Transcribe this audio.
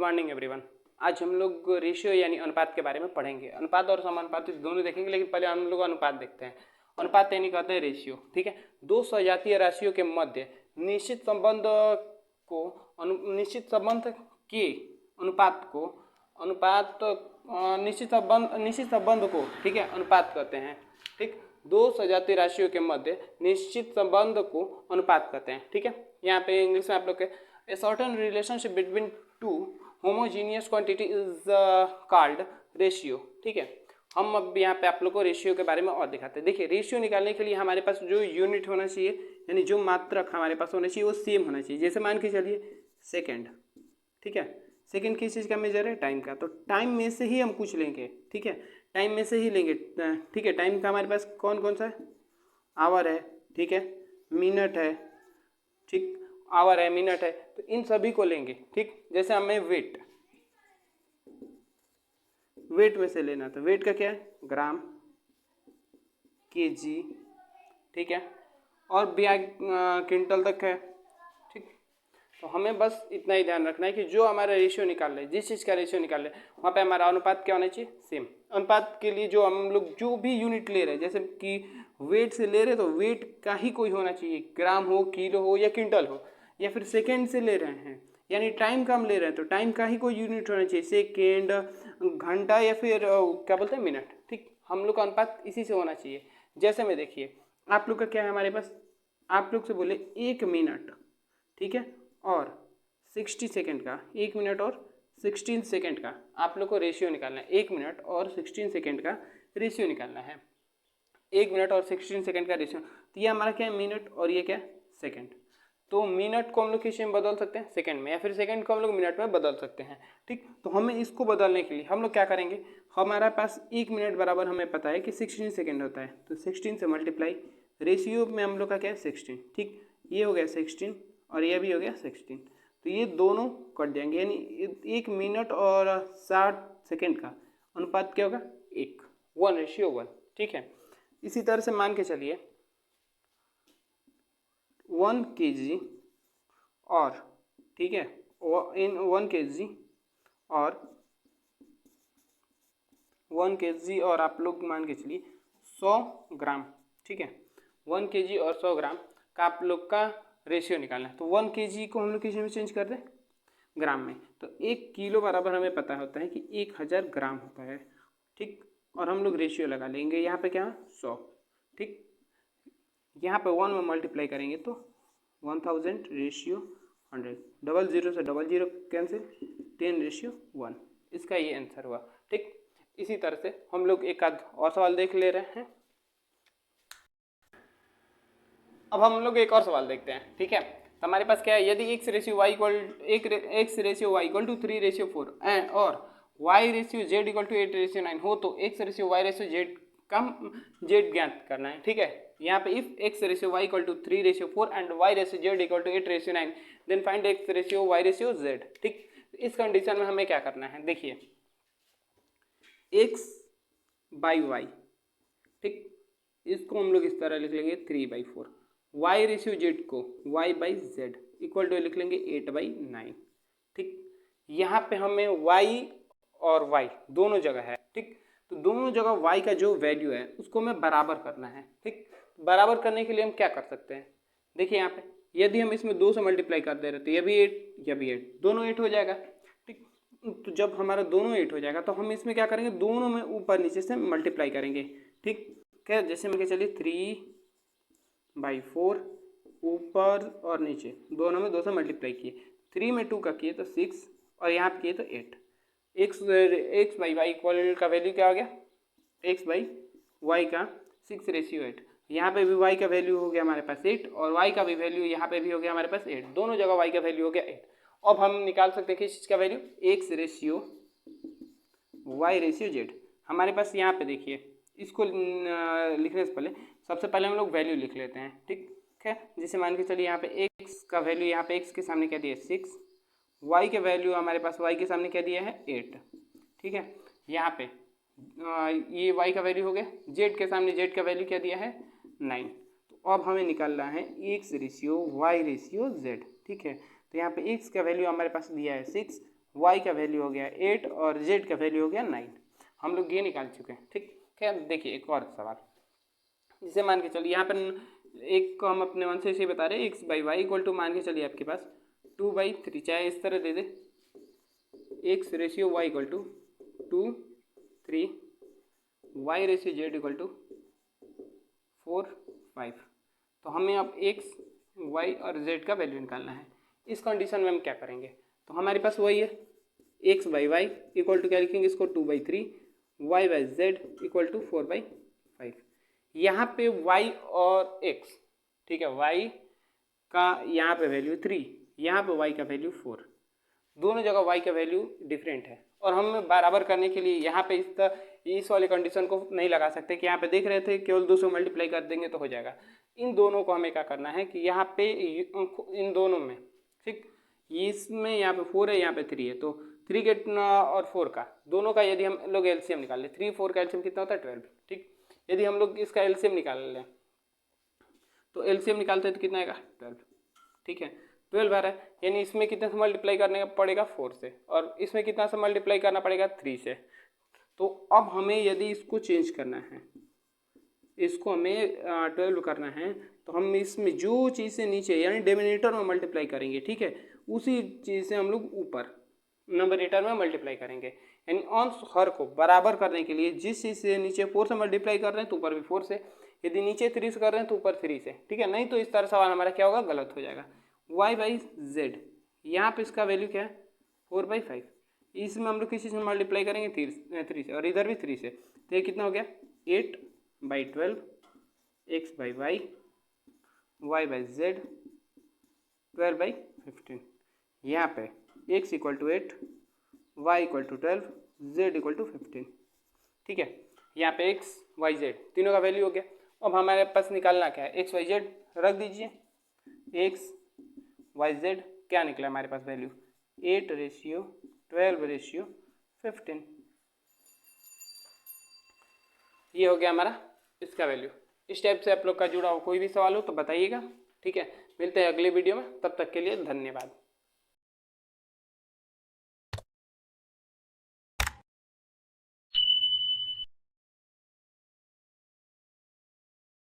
Morning everyone. आज हम लोग रेशियो यानी अनुपात के बारे में पढ़ेंगे। अनुपात और समानुपात दोनों देखेंगे, लेकिन पहले हम लोग अनुपात देखते हैं। अनुपात यानी कहते हैं रेशियो। ठीक है, दो सजातीय राशियों के मध्य निश्चित संबंध के अनुपात को निश्चित संबंध को ठीक है अनुपात कहते हैं। ठीक, दो सजातीय राशियों के मध्य निश्चित संबंध को अनुपात कहते हैं। ठीक है, यहाँ पे इंग्लिश में आप लोग के A certain relationship between two homogeneous quantity is called ratio। ठीक है, हम अब यहाँ पे आप लोग को रेशियो के बारे में और दिखाते हैं। देखिए, रेशियो निकालने के लिए हमारे पास जो यूनिट होना चाहिए यानी जो मात्रक हमारे पास होना चाहिए वो सेम होना चाहिए। जैसे मान के चलिए सेकंड। ठीक है, सेकंड किस चीज़ का मेजर है? टाइम का। तो टाइम में से ही हम कुछ लेंगे। ठीक है, टाइम में से ही लेंगे। ठीक है, टाइम का हमारे पास कौन कौन सा है? आवर है, ठीक है, मिनट है, ठीक, आवर है, मिनट है, तो इन सभी को लेंगे। ठीक, जैसे हमें वेट में से लेना, तो वेट का क्या है? ग्राम, केजी, ठीक है, और क्विंटल तक है। ठीक, तो हमें बस इतना ही ध्यान रखना है कि जो हमारा रेशियो निकाल रहे हैं, जिस चीज़ का रेशियो निकाल रहे हैं, वहाँ पे हमारा अनुपात क्या होना चाहिए? सेम। अनुपात के लिए जो हम लोग जो भी यूनिट ले रहे हैं, जैसे कि वेट से ले रहे हैं तो वेट का ही कोई होना चाहिए, ग्राम हो, किलो हो या क्विंटल हो, या फिर सेकेंड से ले रहे हैं यानी टाइम का हम ले रहे हैं तो टाइम का ही कोई यूनिट होना चाहिए, सेकेंड, घंटा या फिर क्या बोलते हैं, मिनट। ठीक, हम लोग का अनुपात इसी से होना चाहिए। जैसे में देखिए, आप लोग का क्या है हमारे पास, आप लोग से बोले 1 मिनट, ठीक है, और 60 सेकेंड का, 1 मिनट और 16 सेकेंड का आप लोग को रेशियो निकालना है। 1 मिनट और 16 सेकेंड का रेशियो निकालना है। 1 मिनट और 16 सेकेंड का रेशियो, तो ये हमारा क्या है? मिनट, और ये क्या है? सेकेंड। तो मिनट को हम लोग किस में बदल सकते हैं? सेकंड में, या फिर सेकंड को हम लोग मिनट में बदल सकते हैं। ठीक, तो हमें इसको बदलने के लिए हम लोग क्या करेंगे? हमारा पास 1 मिनट बराबर हमें पता है कि 16 सेकंड होता है, तो 16 से मल्टीप्लाई, रेशियो में हम लोग का क्या है? 16। ठीक, ये हो गया 16 और ये भी हो गया 16, तो ये दोनों कट जाएंगे, यानी 1 मिनट और 60 सेकेंड का अनुपात क्या होगा? 1:1। ठीक है, इसी तरह से मान के चलिए 1 kg और, ठीक है, इन 1 kg और 1 kg और आप लोग मान के चलिए 100 ग्राम। ठीक है, 1 kg और 100 ग्राम का आप लोग का रेशियो निकालना है। तो 1 kg को हम लोग किस में चेंज कर दें? ग्राम में। तो 1 किलो बराबर हमें पता होता है कि 1000 ग्राम होता है। ठीक, और हम लोग रेशियो लगा लेंगे यहाँ पे क्या? 100। ठीक, यहाँ पे 1 में मल्टीप्लाई करेंगे तो 1000 रेशियो 100, 00 से 00 कैंसिल, 10:1। इसका ये आंसर हुआ। ठीक, इसी तरह से हम लोग एक आध और सवाल देख ले रहे हैं। अब हम लोग एक और सवाल देखते हैं। ठीक है, तो हमारे पास क्या है? यदि x ratio y equal to 3:4 and और y ratio z equal to 8:9 हो, तो x ratio y ratio z का z ज्ञात करना है। ठीक है, यहाँ पे if x ratio y equal to 3:4 and y ratio z equal to 8:9 then find x ratio y ratio z। ठीक, इस कंडीशन में हमें क्या करना है? देखिए, x बाई वाई, ठीक, इसको हम लोग इस तरह लिख लेंगे 3/4, y रेशियो z को y by z equal to लिख लेंगे 8/9। ठीक, यहाँ पे हमें y और y दोनों जगह है। ठीक, तो दोनों जगह y का जो वैल्यू है उसको हमें बराबर करना है। ठीक, बराबर करने के लिए हम क्या कर सकते हैं? देखिए, यहाँ पे यदि हम इसमें 2 से मल्टीप्लाई कर दे रहे तो ये भी 8, ये भी 8, दोनों 8 हो जाएगा। ठीक, तो जब हमारा दोनों 8 हो जाएगा तो हम इसमें क्या करेंगे? दोनों में ऊपर नीचे से मल्टीप्लाई करेंगे। ठीक, क्या, जैसे मैं चलिए 3/4 ऊपर और नीचे दोनों में 2 से मल्टीप्लाई किए, 3 में 2 का किए तो 6 और यहाँ पे किए तो 8। x बाई वाई इक्वल का वैल्यू क्या हो गया? x बाई वाई का 6:8। यहाँ पे भी y का वैल्यू हो गया हमारे पास 8 और y का भी वैल्यू यहाँ पे भी हो गया हमारे पास 8, दोनों जगह y का वैल्यू हो गया 8। अब हम निकाल सकते हैं किस चीज़ का value? x ratio y ratio z। हमारे पास यहाँ पे देखिए, इसको लिखने से पहले सबसे पहले हम लोग वैल्यू लिख लेते हैं। ठीक है, जैसे मान के चलिए यहाँ पे x का वैल्यू, यहाँ पे x के सामने क्या दिया है? 6, y के वैल्यू हमारे पास y के सामने क्या दिया है? 8। ठीक है, यहाँ पे ये y का वैल्यू हो गया, z के सामने z का वैल्यू क्या दिया है? 9। तो अब हमें निकालना है x ratio y ratio z। ठीक है, तो यहाँ पे x का वैल्यू हमारे पास दिया है 6 y का वैल्यू हो गया 8 और z का वैल्यू हो गया 9। हम लोग ये निकाल चुके हैं। ठीक है, देखिए एक और सवाल, जिसे मान के चलिए यहाँ पर एक को हम अपने मन से इसे बता रहे हैं x by y equal to मान के चलिए आपके पास 2/3, चाहे इस तरह दे दे x ratio y equal to 2 3, y ratio z equal to 4 5। तो हमें अब x y और z का वैल्यू निकालना है। इस कंडीशन में हम क्या करेंगे, तो हमारे पास वही है x by y equal to क्या लिखेंगे इसको 2/3, y by z equal to 4/5। यहाँ पे y और x, ठीक है, y का यहाँ पे वैल्यू 3, यहाँ पे y का वैल्यू 4, दोनों जगह y का वैल्यू डिफरेंट है। और हम बराबर करने के लिए यहाँ पे इस वाले कंडीशन को नहीं लगा सकते कि यहाँ पे देख रहे थे केवल 2 से मल्टीप्लाई कर देंगे तो हो जाएगा। इन दोनों को हमें क्या करना है कि यहाँ पे इन दोनों में, ठीक, इसमें यहाँ पे 4 है, यहाँ पे 3 है, तो 3 के और 4 का दोनों का यदि हम लोग एलसीएम निकाल लें, 3 4 का एलसीएम कितना होता है 12। ठीक, यदि हम लोग इसका एलसीएम निकाल लें तो एलसीएम निकालते हैं तो कितना आएगा 12। ठीक है, 12 आ रहा है, यानी इसमें कितने से मल्टीप्लाई करने का पड़ेगा 4 से, और इसमें कितना से मल्टीप्लाई करना पड़ेगा 3 से। तो अब हमें यदि इसको चेंज करना है, इसको हमें 12 करना है, तो हम इसमें जो चीज़ से नीचे यानी डिनोमिनेटर में मल्टीप्लाई करेंगे, ठीक है, उसी चीज़ से हम लोग ऊपर नंबरेटर में मल्टीप्लाई करेंगे। यानी अंश हर को बराबर करने के लिए जिस चीज़ से नीचे 4 से मल्टीप्लाई कर रहे हैं तो ऊपर भी 4 से, यदि नीचे 3 से कर रहे हैं तो ऊपर 3 से। ठीक है, नहीं तो इस तरह सवाल हमारा क्या होगा, गलत हो जाएगा। y बाई जेड, यहाँ पे इसका वैल्यू क्या है 4/5, इसमें हम लोग किसी से मल्टीप्लाई करेंगे 3 से, और इधर भी 3 से, तो ये कितना हो गया 8/12 x by y, y by z 12/15। यहाँ पे x equal to 8, y equal to 12, z equal to 15। ठीक है, यहाँ पे x y z तीनों का वैल्यू हो गया। अब हमारे पास निकालना क्या है, x y z रख दीजिए, x y z क्या निकला हमारे पास वैल्यू 8:12:15। ये हो गया हमारा इसका वैल्यू। इस टाइप से आप लोग का जुड़ा हो कोई भी सवाल हो तो बताइएगा। ठीक है, मिलते हैं अगले वीडियो में, तब तक के लिए धन्यवाद।